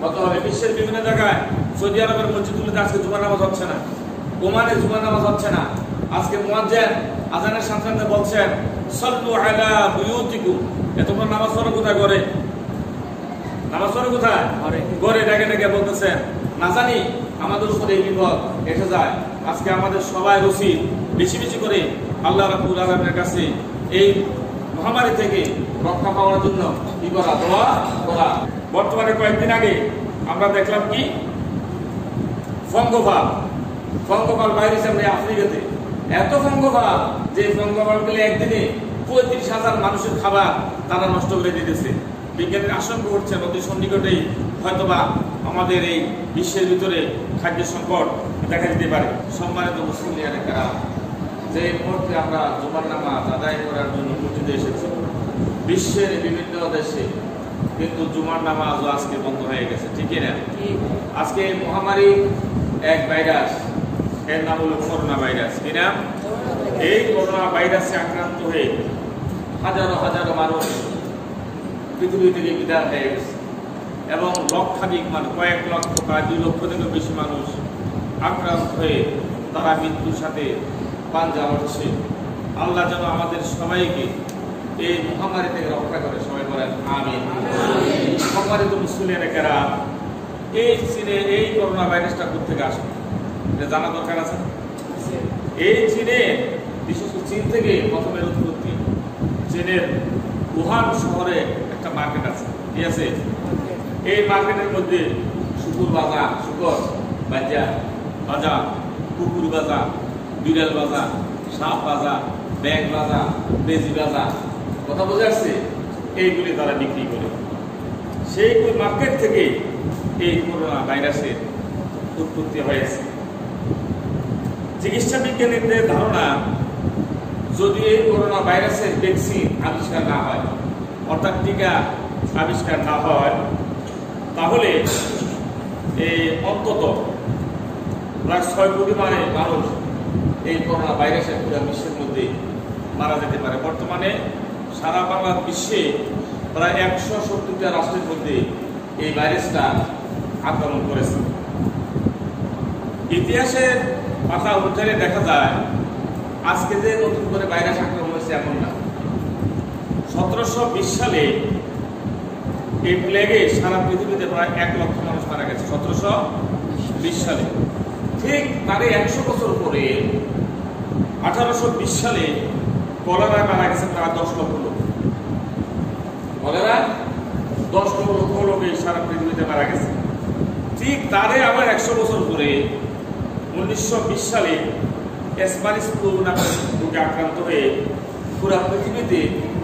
কত হবে? বিশ্বের বিভিন্ন জায়গায়, সৌদি আরবের মসজিদগুলোতে আজকে জুমার নামাজ হচ্ছে না, ওমানে জুমার নামাজ হচ্ছে না। আজকে মুয়াজ্জিন আযানের সাথে সাথে বলছেন সাল্লু আলা বুয়ুতিকুম। তোমরা নামাজ পড়ো কোথায়? ঘরে। নামাজ পড়ো কোথায়? ঘরে। ডেকে ডেকে বলতেছেন, না জানি আমাদের উপরে এই বিপদ এসে যায়। আজকে আমাদের সবাই উচিত বেশি বেশি করে আল্লাহ রাব্বুল আলামিনের কাছে এই মহামারী থেকে রক্ষা পাওয়ার জন্য কি করা? দোয়া করা। বর্তমানে কয়েকদিন আগে আমরা দেখলাম কি ফঙ্গপাল ভাইরাস আফ্রিকাতে। এত ফঙ্গপাল যে ফঙ্গপাল পেলে একদিনে 35,000 মানুষের খাবার তারা নষ্ট করে দিতেছে। বিজ্ঞানীরা আশঙ্কা করছেন অতি সন্নিকটেই হয়তোবা আমাদের এই বিশ্বের ভিতরে খাদ্য সংকট দেখা দিতে পারে। সম্মানিত মুসলিম কারা, যে মুহূর্তে আমরা জুমার নামাজ আদায় করার জন্য মসজিদে এসেছি, বিশ্বের বিভিন্ন দেশে কিন্তু জুমার নামাজও আজকে বন্ধ হয়ে গেছে, ঠিক না? আজকে মহামারী এক ভাইরাস, এর নাম হলো করোনা ভাইরাস। কি নাম? এই করোনা ভাইরাসে আক্রান্ত হয়ে হাজারো হাজারো মানুষ পৃথিবী থেকে বিদায় হয়ে গেছে এবং লক্ষাধিক মানুষ, কয়েক লক্ষ, প্রায় 2 লক্ষ থেকে বেশি মানুষ আক্রান্ত হয়ে তারা মৃত্যুর সাথে পাঞ্জা লড়ছে। আল্লাহ যেন আমাদের সবাইকে এই মহামারী থেকে রক্ষা করে। সবাই বলেন আমিন। সম্মানিত মুসলিমেরা, এই চীনে এই করোনা ভাইরাসটা কোথেকে আসে এটা জানা দরকার আছে। এই চীনে, বিশেষ করে চীন থেকে প্রথমের উৎপত্তি। চীনের উহান শহরে একটা মার্কেট আছে, ঠিক আছে? এই মার্কেটের মধ্যে শুকুর বাজার, শুকর বাজার, কুকুর বাজার, বিড়াল বাজার, সাপ বাজার, ব্যাগ বাজার, বেজি বাজার, কথা বোঝা যাচ্ছে? এইগুলি তারা বিক্রি করে। সেই মার্কেট থেকে এই করোনা ভাইরাসের উৎপত্তি হয়েছে। চিকিৎসা বিজ্ঞানীদের ধারণা, যদি এই করোনা ভাইরাসের ভ্যাকসিন আবিষ্কার না হয়, অর্থাৎ টিকা আবিষ্কার না হয়, তাহলে এই অন্তত প্রায় 6 কোটি মানুষ এই করোনা ভাইরাসের পুরো বিশ্বের মধ্যে মারা যেতে পারে। বর্তমানে সারা বাংলা বিশ্বে প্রায় 170টা রাষ্ট্রের মধ্যে এই ভাইরাসটা আক্রমণ করেছে। ইতিহাসের পাতা উল্টালে দেখা যায় আজকে যে নতুন করে ভাইরাস আক্রমণ হয়েছে এমন না। 1720 সালে এই প্লেগে সারা পৃথিবীতে প্রায় 1 লক্ষ মানুষ মারা গেছে। 1720 সালে। ঠিক তার 100 বছর পরে 1820 সালে কলেরায় মারা গেছে প্রায় 10 লক্ষ লোক। কলেরা 10 লক্ষ লোক এই সারা পৃথিবীতে মারা গেছে। ঠিক তারে আবার 100 বছর পরে 1920 সালে স্প্যানিশ ফ্লু নামক রোগে আক্রান্ত হয়ে পুরা পৃথিবীতে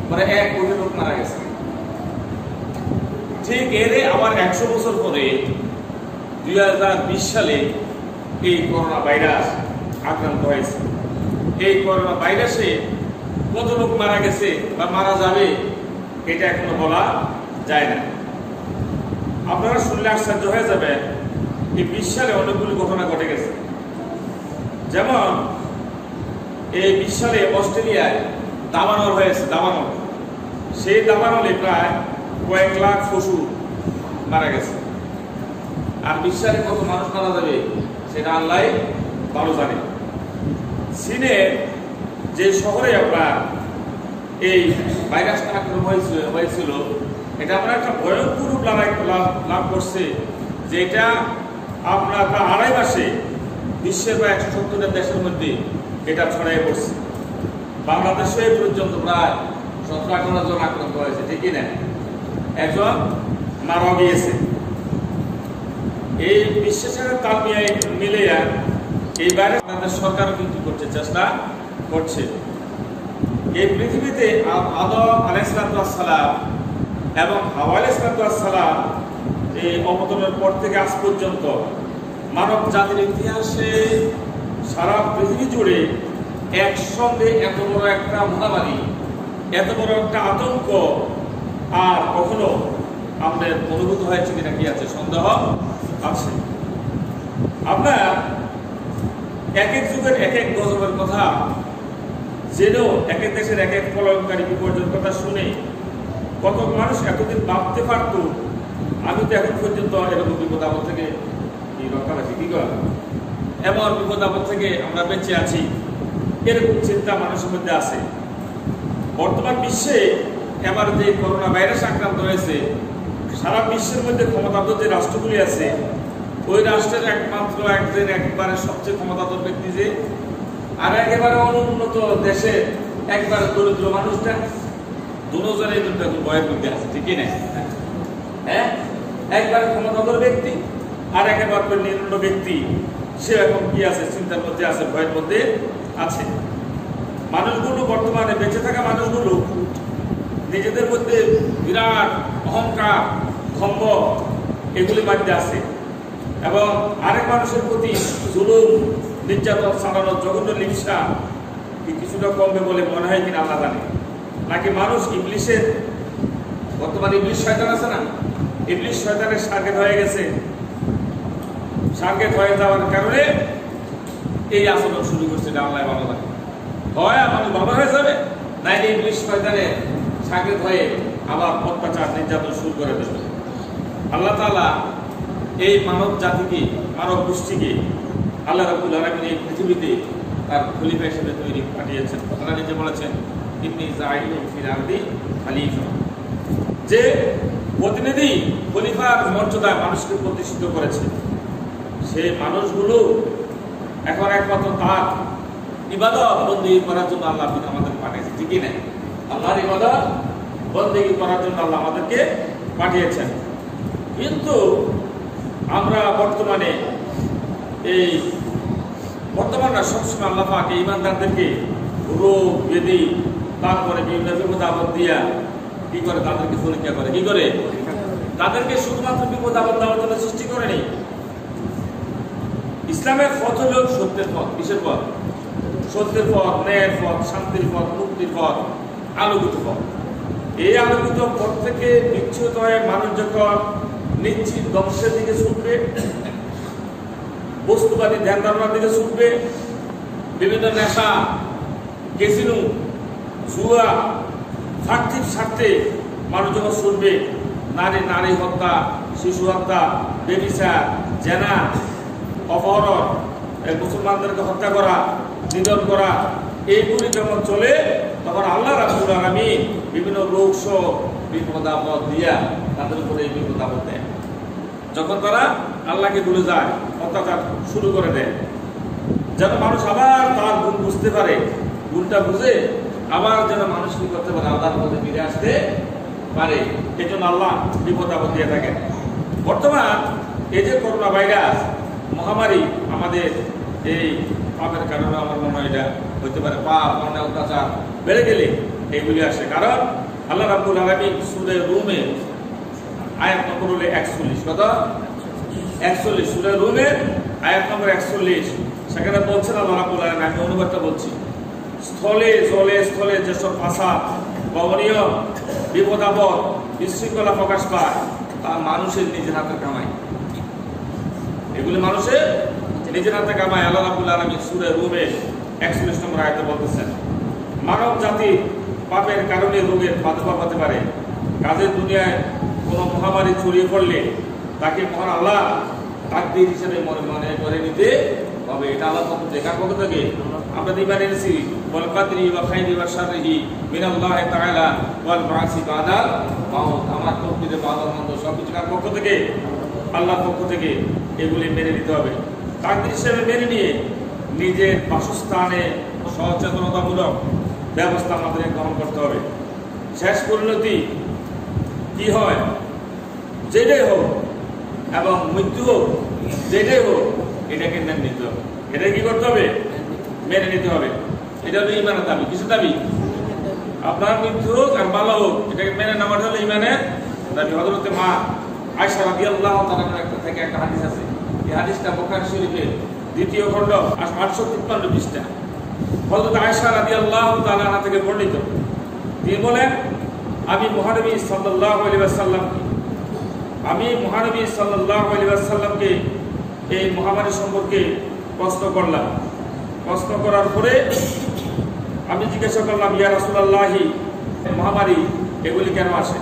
প্রায় 1 কোটি লোক মারা গেছে। ঠিক এর আবার 100 বছর পরে 2020 সালে এই করোনা ভাইরাস আক্রান্ত হয়েছে। এই করোনা ভাইরাসে কত লোক মারা গেছে বা মারা যাবে এটা এখনো বলা যায় না। আপনারা শুনলে আশ্চর্য হয়ে যাবে, এই 20 সালে অনেকগুলি ঘটনা ঘটে গেছে। যেমন এই 20 সালে অস্ট্রেলিয়ায় দাবানল হয়েছে। দাবানল, সেই দাবানলে প্রায় কয়েক লাখ পশু মারা গেছে। আর 20 সালে কত মানুষ মারা যাবে সেটা আল্লাহ ভালো জানে। চীনের যে শহরে আপনার এই ভাইরাসটা আক্রমণ হয়েছিল, এটা আমরা একটা ভয়ঙ্কর রূপ লাভ করছে, যেটা আপনার প্রায় 2.5 মাসে বিশ্বের প্রায় 170টা দেশের মধ্যে এটা ছড়িয়ে পড়ছে। বাংলাদেশে পর্যন্ত প্রায় 17-18 জন আক্রান্ত হয়েছে, ঠিকই না? 1 জন মারা গিয়েছে। এই বিশ্বের সাথে তাল মিলে এই বাইরে আমাদের সরকারও কিন্তু করছে, চেষ্টা করছে। এই পৃথিবীতে আদম আলাইহিস সালাম এবং হাওয়া আলাইহিস সালাম এই অবতরণের পর থেকে আজ পর্যন্ত মানব জাতির ইতিহাসে সারা পৃথিবী জুড়ে একসঙ্গে এত বড় একটা মহামারী, এত বড় একটা আতঙ্ক আর কখনো আমাদের অনুভূত হয়েছে কিনা কি আছে সন্দেহ আছে। আপনার এক এক যুগের এক এক গজবের কথা জেনেও, এক এক দেশের এক এক কলঙ্কারী বিপর্যয়ের কথা শুনে কত মানুষ এতদিন ভাবতে পারত আমি তো এখন পর্যন্ত এরকম বিপদ আপদ থেকে রক্ষা পাচ্ছি, কি করা, এমন বিপদ আপদ থেকে আমরা বেঁচে আছি, এরকম চিন্তা মানুষের মধ্যে আছে। বর্তমান বিশ্বে এবার যে করোনা ভাইরাস আক্রান্ত হয়েছে, সারা বিশ্বের মধ্যে ক্ষমতাধর যে রাষ্ট্রগুলি আছে, ওই রাষ্ট্রের একমাত্র একবারে সবচেয়ে ক্ষমতাধর ব্যক্তি যে, আর একেবারে অনুন্নত দেশে একবারে দরিদ্র মানুষটা, দুজনেই দুটো ভয়ের মধ্যে আছে, ঠিকই না? হ্যাঁ, একবারে ক্ষমতাধর ব্যক্তি আর একেবারে নিম্ন ব্যক্তি, সে এখন কি আছে, চিন্তার মধ্যে আছে, ভয়ের মধ্যে আছে। মানুষগুলো বর্তমানে বেঁচে থাকা মানুষগুলো নিজেদের মধ্যে বিরাট অহংকার, দম্ভ এগুলির মধ্যে আছে, এবং আরেক মানুষের প্রতি জুলুম, নির্যাতন চালানোর জঘন্য লিপ্সা কিছুটা কমবে বলে মনে হয় কিনা আল্লাহ জানে। নাকি মানুষ ইবলিশের, বর্তমানে ইবলিশ শয়তান আছে না, ইবলিশ শয়তানের সার্গেট হয়ে গেছে। সার্গেট হয়ে যাওয়ার কারণে এই আচরণ শুরু করছে, আল্লাহ ভালো লাগে। হয় মানুষ ভালো হয়ে যাবে, নাই ইবলিশ শয়তানের সার্গেট হয়ে আবার অত্যাচার নির্যাতন শুরু করে দেবে। আল্লাহ তাআলা এই মানব জাতিকে, মানব গোষ্ঠীকে আল্লাহ রাব্বুল আলামিন এই পৃথিবীতে তার খলিফা হিসেবে তৈরি পাঠিয়েছেন। আল্লাহ নিজে বলেছেন, ইন্নী জাইলুন ফিল আরদি খলিফা, যে প্রতিনিধি খলিফার মর্যাদায় মানুষকে প্রতিষ্ঠিত করেছে, সেই মানুষগুলো এখন একমাত্র তার ইবাদত বন্দেগী করার জন্য আল্লাহ আমাদের পাঠিয়েছে, ঠিকই না? আল্লাহর ইবাদত বন্দেগী করার জন্য আল্লাহ আমাদেরকে পাঠিয়েছেন। কিন্তু আমরা বর্তমানে সবসময় আল্লাহ পাক ঈমানদারদেরকে রোগ ব্যাধি, তারপরে বিভিন্ন বিপদ আপদ দিয়া কি করে, তাদেরকে পরীক্ষা করে, কি করে, তাদেরকে শুধুমাত্র বিপদ আপদ দেওয়ার জন্য সৃষ্টি করেনি। ইসলামের পথ হল সত্যের পথ। কিসের পথ? সত্যের পথ, ন্যায়ের পথ, শান্তির পথ, মুক্তির পথ, আলোকিত পথ। এই আলোকিত পথ থেকে বিচ্যুত হয়ে মানুষ যখন নিশ্চিত ধ্বংসের দিকে ছুটবে, বস্তুবাদী ধ্যান ধারণার দিকে ছুটবে, বিভিন্ন নেশা, ক্যাসিনো, জুয়া, স্বার্থিক স্বার্থে মানুষ যখন ছুটবে, নারী হত্যা, শিশু হত্যা, ব্যভিচার, জেনা, অপহরণ, মুসলমানদেরকে হত্যা করা, নিধন করা, এইগুলি যখন চলে, তখন আল্লাহ রাব্বুল আলামিন বিভিন্ন রোগ শোক, বিপদ আপদ দিয়া তাদের উপরে এই বিপদ আপদ দেয়। যখন তারা আল্লাহকে ভুলে যায়, অত্যাচার শুরু করে দেয়, যেন মানুষ আবার তার ভুল বুঝতে পারে, ভুলটা বুঝে আবার যেন মানুষ কি করতে পারে, আল্লাহর পথে ফিরে আসতে পারে। এই জন্য আল্লাহ বিপদ আপদ দিয়ে থাকেন। বর্তমান এই যে করোনা ভাইরাস মহামারী, আমাদের এই পাপের কারণে আমার মনে হয় এটা হইতে পারে, পাপ, অন্যায়, অত্যাচার বেড়ে গেলে এইগুলি আসে। কারণ আল্লাহ রাব্বুল আলামিন সূরা রুমে আয়াত নম্বর হলো 41, কত? 41, সূরা রুমের আয়াত নম্বর 41, সেখানে বলছেন আল্লাহ রাব্বুল আলামিন, আমি অনুবাদটা বলছি, স্থলে স্থলে যেসব ফাসাদ বা অনিয়ম, বিপদ আপদ, বিশৃঙ্খলা প্রকাশ পায়, তা মানুষের নিজের হাতে কামায়। এগুলি মানুষের নিজের হাতে কামায়। আল্লাহ রাব্বুল আলামিন সূরা রুমের 41 নম্বর আয়াতে বলতেছেন, মানব জাতি পাপের কারণে রোগের প্রাদুর্ভাব হতে পারে। কাজের দুনিয়ায় কোনো মহামারী ছড়িয়ে পড়লে তাকে মহান আল্লাহ তাকদীর হিসেবে মনে করে নিতে হবে। এটা আল্লাহ পক্ষ থেকে, কার পক্ষ থেকে? আমরা ঈমান এনেছি, ওয়াল কাদরি ওয়া খাইরি ওয়া শাররিহি মিনাল্লাহি তাআলা ওয়াল বাসি বাদাল মাউত। আমার তকদীরে বাদাল মন্দ সবকিছু কার পক্ষ থেকে? আল্লাহর পক্ষ থেকে। এগুলি মেনে নিতে হবে। তাকদীর হিসেবে মেনে নিয়ে নিজের বাসস্থানে সচেতনতামূলক ব্যবস্থা আমাদের গ্রহণ করতে হবে। শেষ পরিণতি কি হয়, যেটাই হোক, এবং মৃত্যু হোক, যেটাই হোক, এটাকে মেনে নিতে হবে। এটা কি করতে হবে? মেনে নিতে হবে। এটা হলো ঈমানের দাবি। কিসের দাবি? আপনার মৃত্যু হোক আর ভালো হোক, এটাকে মেনে নেওয়ার হলো ঈমানের দাবি। হযরত মা আয়েশা রাদিয়াল্লাহু তাআলা থেকে একটা হাদিস আছে। এই হাদিসটা বুখারী শরীফের 2য় খণ্ড 853 পৃষ্ঠা। হযরত আয়েশা রাদিয়াল্লাহু তাআলা থেকে বর্ণিত, তিনি বলেন, আমি মহানবী সাল্লাল্লাহু আলাইহি ওয়াসাল্লামকে এই মহামারী সম্পর্কে প্রশ্ন করলাম। প্রশ্ন করার পরে আমি জিজ্ঞাসা করলাম, ইয়া রাসূলুল্লাহ, মহামারী এগুলি কেন আসে?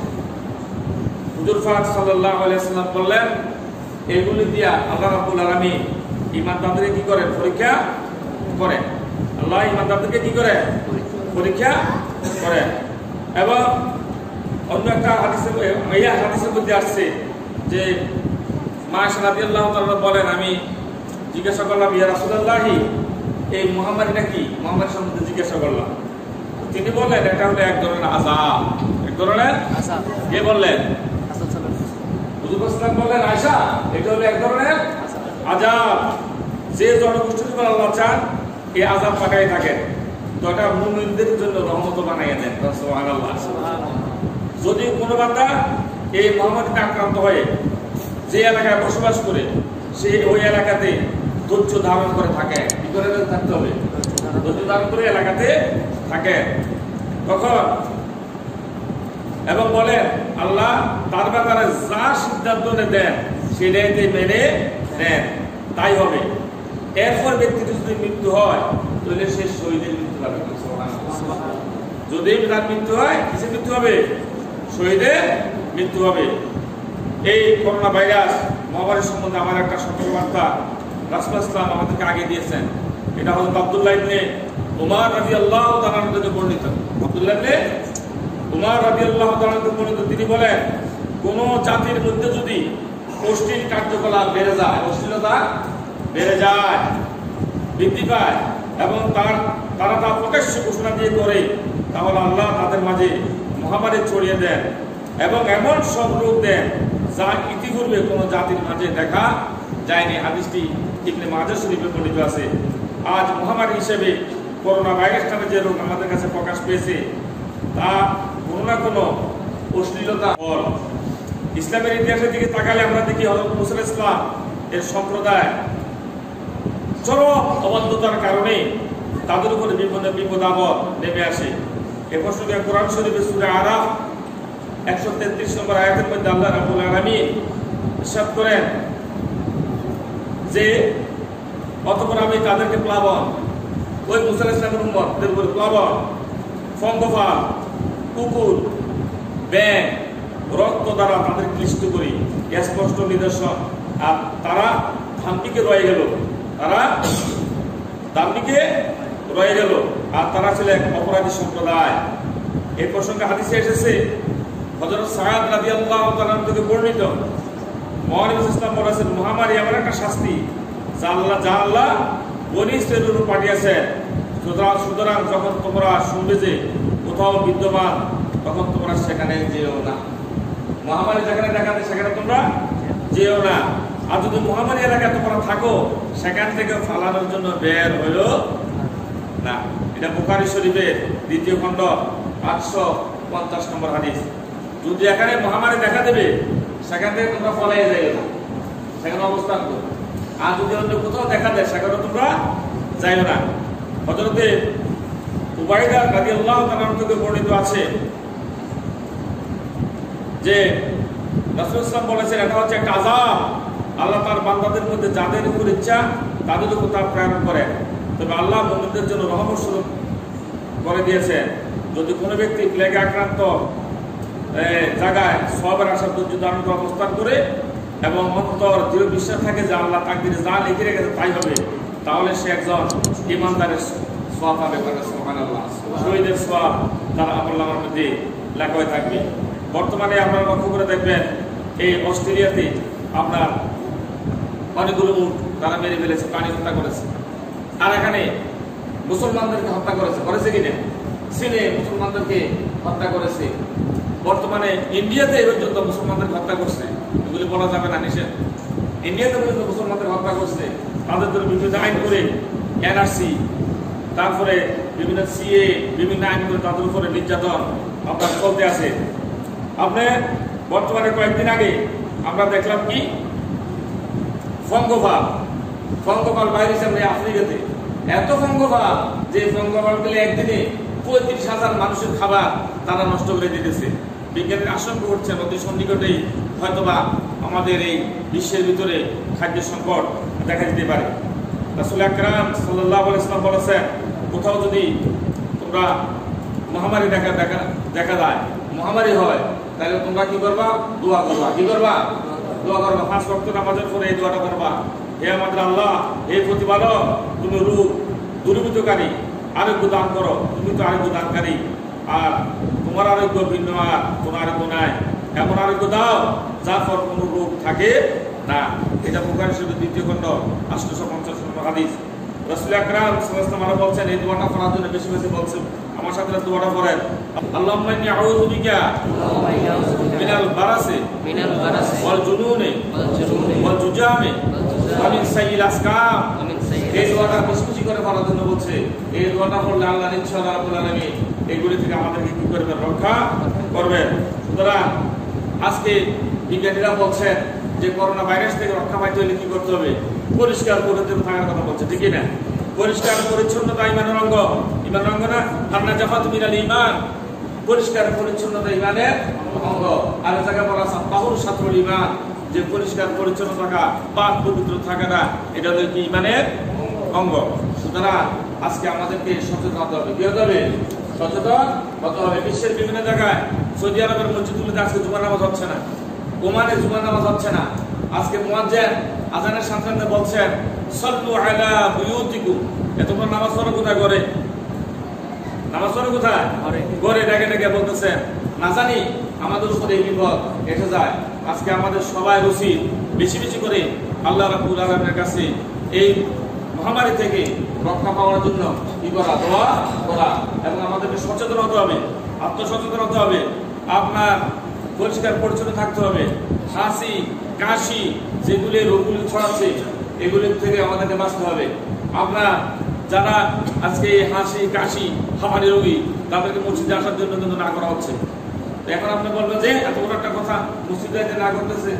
হুজুর পাক সাল্লাল্লাহু আলাইহি ওয়াসাল্লাম বললেন, এগুলি দিয়া আল্লাহ রাব্বুল আলামিন ঈমানদারদেরকে কি করেন? পরীক্ষা করেন। আল্লাহ ঈমানদারদেরকে কি করে? পরীক্ষা করেন। এবং অন্য একটা হাদিসের মধ্যে আসছে যে মায়েশা রাদিয়াল্লাহু তাআলা বলেন, আমি জিজ্ঞাসা করলাম, ইয়া রাসূলুল্লাহ, এই মহামারীটা কি? মহামারী সম্বন্ধে জিজ্ঞাসা করলাম। তিনি বললেন, এটা হলো এক ধরনের আযাব। এক ধরনের আযাব। কে বললেন? হুজুর সাল্লাল্লাহু বললেন, আয়েশা, এটা হলো এক ধরনের আযাব। যে জনগোষ্ঠীর উপর আল্লাহ চান এই আযাব পাঠাই থাকেন, তো এটা মুমিনদের জন্য রহমত বানাইয়া দেন। সুবহানাল্লাহ। যদি কোনো বান্দা এই মহামারীতে আক্রান্ত হয়ে যে এলাকায় বসবাস করে, সে ওই এলাকাতে ধৈর্য ধারণ করে থাকে, কি করে থাকতে হবে? ধৈর্য ধারণ করে এলাকাতে থাকে। তখন এবং বলেন, আল্লাহ তার ব্যাপারে যা সিদ্ধান্ত দেন সেটাইতে মেনে নেন, তাই হবে। এরপর ব্যক্তির যদি মৃত্যু হয়, তাহলে সে শহীদের মৃত্যু হবে। যদি তার মৃত্যু হয়, কিসে মৃত্যু হবে? শহীদের মৃত্যু হবে। এই করোনা ভাইরাস মহামারী সম্বন্ধে আমার একটা সতর্কবার্তা রাসূলুল্লাহ সাল্লাল্লাহু আলাইহি ওয়াসাল্লাম আমাদেরকে আগে দিয়েছেন। এটা হযরত আব্দুল্লাহ ইবনে উমর রাদিয়াল্লাহু তাআলা থেকে বর্ণিত। আব্দুল্লাহ ইবনে উমর রাদিয়াল্লাহু তাআলা থেকে বর্ণিত, তিনি বলেন, কোন জাতির মধ্যে যদি অশ্লীল কার্যকলাপ বেড়ে যায়, অশ্লীলতা বেড়ে যায়, বৃদ্ধি পায় এবং তারা তা প্রকাশ্য ঘোষণা দিয়ে করে, তাহলে আল্লাহ তাদের মাঝে মহামারী ছড়িয়ে দেন এবং এমন সব রোগ দেন যা ইতিপূর্বে কোনো জাতির মাঝে দেখা যায়নি। হাদিসটি ইবনে মাজাহ শরীফে বর্ণিত আছে। আজ মহামারী হিসেবে করোনা ভাইরাস নামে যে রোগ আমাদের কাছে প্রকাশ পেয়েছে, তা কোনো না কোনো অশ্লীলতা। ইসলামের ইতিহাসের দিকে তাকালে আমরা দেখি হযরত মুসা আলাইহিস সালাম এর সম্প্রদায় চরম অবাধ্যতার কারণে তাদের উপরে বিপদ আপদ নেমে আসে। এ প্রসঙ্গে কোরআন শরীফের সূরা আরাফ 133 নম্বর আয়াতের মধ্যে আল্লাহ রাব্বুল আলামিন ইরশাদ করেন যে, অতঃপর আমি তাদেরকে প্লাবন, ওই মুসা আলাইহিস সালামের উম্মতদের উপর প্লাবন, পঙ্গপাল, কুকুর, ব্যাঙ, রক্ত দ্বারা তাদের ক্লিষ্ট করি, স্পষ্ট নিদর্শন। আর তারা ধাম্বিকে রয়ে গেল, আর তারা ছিল এক অপরাধী সম্প্রদায়। এই প্রসঙ্গে হাদিসে এসেছে, হযরত সাদ রাদিয়াল্লাহু তাআলা থেকে বর্ণিত, মহানবী ইসলাম বলেছেন, মহামারী এমন একটা শাস্তি যা আল্লাহ বনী ইসরাঈলের উপর পাঠিয়েছেন। সুতরাং যখন তোমরা শুনবে যে কোথাও বিদ্যমান, তখন তোমরা সেখানে যেও না। মহামারী যেখানে দেখা যায় সেখানে তোমরা যেও না। আর যদি মহামারী এলাকায় তোমরা থাকো, সেখান থেকে ফালানোর জন্য বের হইলো না। এটা বুখারী শরীফের 2য় খণ্ড 850 নম্বর হাদিস। যদি এখানে মহামারী দেখা দেবে, সেখান থেকে তোমরা পলাইয়া যাইও না, সেখানে অবস্থান করো। আর যদি অন্য কোথাও দেখা দেয়, সেখানে তোমরা যাইও না। হযরতে উবাইদা রাদিয়াল্লাহু তাআলা থেকে বর্ণিত আছে যে রাসূলুল্লাহ সাল্লাল্লাহু আলাইহি ওয়াসাল্লাম বলেছেন, এটা হচ্ছে একটা আযাব। আল্লাহ তার বান্দাদের মধ্যে যাদের উপর ইচ্ছা তাদের উপর তা প্রেরণ করেন। তবে আল্লাহ মুমিনদের জন্য রহমত স্বরূপ করে দিয়েছেন। যদি কোনো ব্যক্তি প্লেগে আক্রান্ত জায়গায় সওয়াবের আশা ধৈর্য ধারণ করে অবস্থান করে এবং অন্তর দৃঢ় বিশ্বাস থাকে যে আল্লাহ তাকদীরে যা লিখে রেখেছে তাই হবে, তাহলে সে একজন ঈমানদারের সওয়াব পাবে। সুবহানাল্লাহ। শহীদের সওয়াব তার আমলনামার মধ্যে লেখা হয়ে থাকবে। বর্তমানে আপনারা লক্ষ্য করে দেখবেন, এই অস্ট্রেলিয়াতে আপনার অনেকগুলো উট তারা মেরে ফেলেছে, প্রাণী হত্যা করেছে। আর এখানে মুসলমানদেরকে হত্যা করেছে কিনা? চীনে মুসলমানদেরকে হত্যা করেছে। বর্তমানে ইন্ডিয়াতে এই পর্যন্ত মুসলমানদেরকে হত্যা করছে, এগুলি বলা যাবে না, নিষেধ। ইন্ডিয়াতে পর্যন্ত মুসলমানদের হত্যা করছে। তাদের জন্য বিভিন্ন আইন করে এনআরসি, তারপরে বিভিন্ন সিএ, বিভিন্ন আইন করে তাদের উপরে নির্যাতন আপনার চলতে আছে। আপনি বর্তমানে কয়েকদিন আগে আমরা দেখলাম কি, ফঙ্গপাল বাইরে সামনে আফ্রিকাতে এত ফঙ্গপাল যে ফঙ্গপালগুলি একদিনে 35,000 মানুষের খাবার তারা নষ্ট করে দিতেছে। বিজ্ঞানীর আশঙ্কা করছেন অতি সন্নিকটেই হয়তোবা আমাদের এই বিশ্বের ভিতরে খাদ্য সংকট দেখা দিতে পারে। রাসূল আকরাম সাল্লাল্লাহু আলাইহি ওয়াসাল্লাম বলেছেন, কোথাও যদি তোমরা মহামারী দেখা যায়, মহামারী হয়, তাহলে তোমরা কি করবা? দোয়া করবা। কি করবা? দোয়া করবা। 5 ওয়াক্ত নামাজের পরে এই দোয়াটা করবা, হে আমাদের আল্লাহ, হে প্রতিপালক, তুমি রূপ দূরীভূতকারী, আরোগ্য দান করো, তুমি তো আরোগ্য দানকারী, আর তোমার আরোগ্য ভিন্ন আর কোনো আরোগ্য নাই, এমন আরোগ্য দাও যার পর কোনো রোগ থাকে না। এটা বুখারী শরীফের 2য় খণ্ড 850 নম্বর হাদিস। রাসূল আকরাম সাল্লাল্লাহু আলাইহি ওয়াসাল্লাম বলছেন, এই দোয়াটা করার জন্য বেশি বেশি বলছেন। আমার সাথে দোয়াটা পড়েন, আল্লাহুম্মা ইন্নী আউযু বিকা মিনাল বারাসি ওয়াল জুনুনি ওয়াল জুজামি ওয়া মিন সাইয়্যিল আসকাম। এই দোয়াটা বেশি বেশি করে পড়ার জন্য বলছে। এই দোয়াটা পড়লে আল্লাহ ইনশাআল্লাহ রাব্বুল আলামিন এইগুলি থেকে আমাদেরকে কি করবেন? রক্ষা করবেন। সুতরাং আজকে বিজ্ঞানীরা বলছেন যে করোনা ভাইরাস থেকে রক্ষা পাইতে হলে কি করতে হবে? পরিষ্কার পরিচ্ছন্ন থাকার কথা বলছে, ঠিক না? পরিষ্কার পরিচ্ছন্নতা ইমানের অঙ্গ। ইমানের অঙ্গ না? আন্না জাফাতু মিনাল ঈমান, পরিষ্কার পরিচ্ছন্নতা ইমানের অঙ্গ। আর এই জায়গায় বলা আছে তাহুর শাতরুল ঈমান, যে পরিষ্কার পরিচ্ছন্ন থাকা, পাক পবিত্র থাকাটা, এটা হলো কি? ইমানের অঙ্গ। সুতরাং আজকে আমাদেরকে সচেতন হতে হবে। কি হতে হবে? সচেতন হতে হবে। বিশ্বের বিভিন্ন জায়গায়, সৌদি আরবের মসজিদগুলোতে আজকে জুমার নামাজ হচ্ছে না, ওমানে জুমার নামাজ হচ্ছে না। আজকে মুয়াজ্জিন আযানের সাথে বলছেন, সাল্লু আলা বুয়ুতিকুম। তোমরা নামাজ পড়ো কোথায়? ঘরে। নামাজ পড়ো কোথায়? ঘরে। ডেকে ডেকে বলতেছেন। না জানি আমাদের উপরে এই বিপদ এসে যায়। আজকে আমাদের সবাই উচিত বেশি বেশি করে আল্লাহ রাব্বুল আলামিনের কাছে এই মহামারী থেকে রক্ষা পাওয়ার জন্য কি করা? দোয়া করা। এবং আমাদেরকে সচেতন হতে হবে, আত্মসচেতন হতে হবে। আপনার পরিষ্কার পরিচ্ছন্ন থাকতে হবে। হাসি কাশি যেগুলি রোগগুলি ছড়াচ্ছে, এগুলির থেকে আমাদেরকে বাঁচতে হবে। আপনার যারা আজকে হাসি কাশি হামারি রোগী, তাদেরকে মসজিদে আসার জন্য কিন্তু না করা হচ্ছে। এখন আপনি বলবেন যে এত বড় একটা কথা মসজিদে না করতেছে,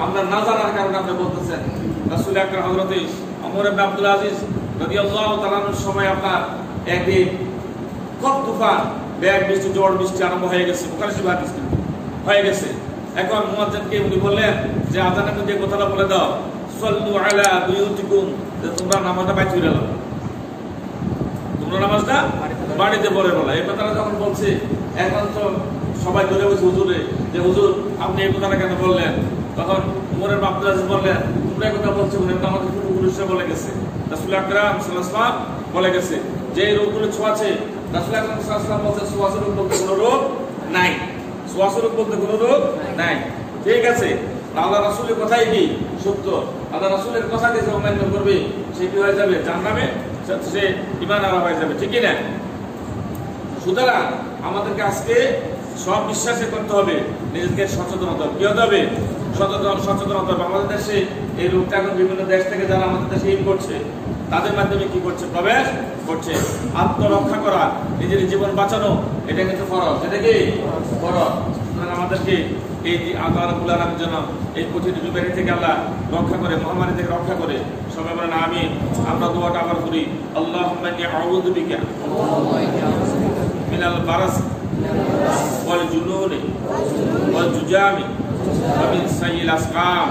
আমরা না জানার কারণে আপনি বলতেছেন। রাসূল আকরাম হযরত ওমর ইবনে আব্দুল আজিজ রাদিয়াল্লাহু তাআলার সময় আপনার একদিন খুব তুফান, ব্যাগ বৃষ্টি, ঝড় বৃষ্টি আরম্ভ হয়ে গেছে। বুখারী শরীফের হাদিস হয়ে গেছে। এখন মুয়াজ্জিনকে উনি বললেন যে আযানের মধ্যে কথাটা বলে দাও, সাল্লু আলা বুয়ুতিকুম, যে তোমরা নামাজটা বাইরে চলে যাও, তোমরা নামাজটা বাড়িতে পড়ে বলা। এই কথাটা যখন বলছে, এখন তো সবাই ধরে বসে হুজুরে, যে হুজুর আপনি এই কথাটা কেন বললেন? তখন ওমর ইবনে আব্দুল আজিজ বললেন, তোমরা এই কথা বলছো বলে আমাদের পূর্বপুরুষরা বলে গেছে, রাসূল আকরাম সাল্লাল্লাহু আলাইহি ওয়াসাল্লাম বলে গেছে যে এই রোগগুলো ছোঁয়াছে। রাসূল আকরাম সাল্লাল্লাহু আলাইহি ওয়াসাল্লাম বলছেন ছোঁয়াছে রোগ বলতে কোনো রোগ নাই, ছোঁয়াছে রোগ বলতে কোনো রোগ নাই। ঠিক আছে, আল্লাহ রাসূলের কথাই কি সত্য। আল্লাহ রাসূলের কথাকে যে অমান্য করবে সে কি হয়ে যাবে? জাহান্নামে, সে ঈমান হারা হয়ে যাবে, ঠিক না? সুতরাং আমাদেরকে আজকে সব বিশ্বাসে করতে হবে, নিজেকে সচেতন হতে হবে। কি হতে হবে? সচেতন হতে হবে। আমাদের দেশে এই রোগটা এখন বিভিন্ন দেশ থেকে যারা আমাদের দেশে ইন করছে, তাদের মাধ্যমে কি করছে? প্রবেশ করছে। আত্মরক্ষা করা, নিজের জীবন বাঁচানো, এটা কিন্তু ফরজ। এটা কি ফরজ? সুতরাং আমাদেরকে এই আল্লাহ রাব্বুল আলামিন যেন এই কঠিন বিপদ থেকে আল্লাহ রক্ষা করে, মহামারী থেকে রক্ষা করে। সবাই বলেন আমিন। আমরা দোয়াটা আবার করি, আল্লাহুম্মা ইন্নী আউযু বিকা মিনাল বারাস ওয়াল জুনুনি ওয়াল জুজামি ওয়া মিন সাইয়্যিল আসকাম।